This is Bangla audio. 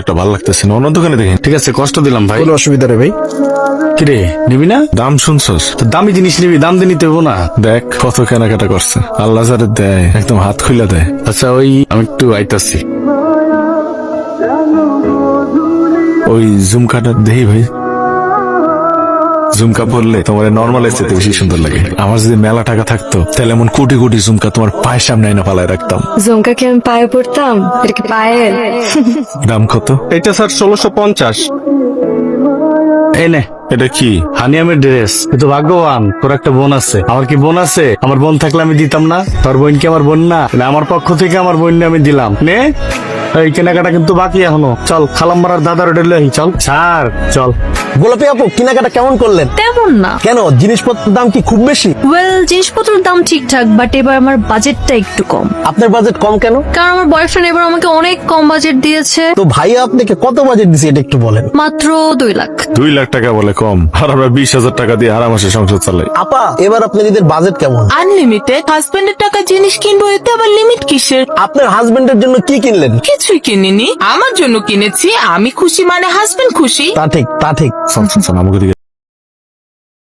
একটা ভালো লাগতেছে না, অন্য দোকানে দেখেন। ঠিক আছে, কষ্ট দিলাম ভাই। কোনো অসুবিধা নেই ভাই। কিরে নিবি না? দাম শুনছস? তো দামি জিনিস নিবি, দাম দিয়ে নিতে হবো না? দেখ কত কেনাকাটা করছে, আল্লাহ যারে দেয় একদম হাত খুলে দেয়। আচ্ছা ওই আমি একটু আইতাছি। ওই ঝুমকাটা দেই ভাই, ঝুমকা পরলে তোমার নর্মালের চেয়ে বেশি সুন্দর লাগে। আমার যদি মেলা টাকা থাকতো তাহলে এমন কোটি কোটি ঝুমকা তোমার পায়ের সামনে এনে ফালায় রাখতাম। জমকাকে আমি পায়ে পড়তাম, এটা কি পায়েল? দাম কত? এটা স্যার 1650। এই নে, এটা কি? হানিয়ামের ড্রেস। কিন্তু ভাগ্যবান, তোর একটা বোন আছে। আমার কি বোন আছে? আমার বোন থাকলে আমি দিতাম না? তোর বোন কি আমার বোন না? না, আমার পক্ষ থেকে আমার বোন আমি দিলাম। নে, এই কেনাকাটা কিন্তু বাকি এখনো। চল খালাম্বার আর দাদার হোটেলে চল। ছাড়, চল। গোলাপি আপু, কেনাকাটা কেমন করলেন? তেমন না। কেন, জিনিসপত্রের দাম কি খুব বেশি? ওয়েল, জিনিসপত্রের দাম ঠিকঠাক, বাট এবার আমার বাজেটটা একটু কম। আপনার বাজেট কম কেন? কারণ আমার বয়ফ্রেন্ড এবার আমাকে অনেক কম বাজেট দিয়েছে। তো ভাইয়া আপনাকে কত বাজেট দিছে এটা একটু বলেন। মাত্র 2 লাখ। 2 লাখ টাকা বলে কম? আর আমরা 20,000 টাকা দিয়ে আরামসে সংসার চালাই। আপা, এবার আপনার ঈদের বাজেট কেমন? আনলিমিটেড। হাজবেন্ডের টাকা জিনিস কিনবো, এতে আবার লিমিট কিসের? আপনার হাজবেন্ডের জন্য কি কিনলেন? কিছুই কিনিনি, আমার জন্য কিনেছি। আমি খুশি মানে হাজবেন্ড খুশি। তা ঠিক, তা ঠিক। শোন, আমাকে দিকে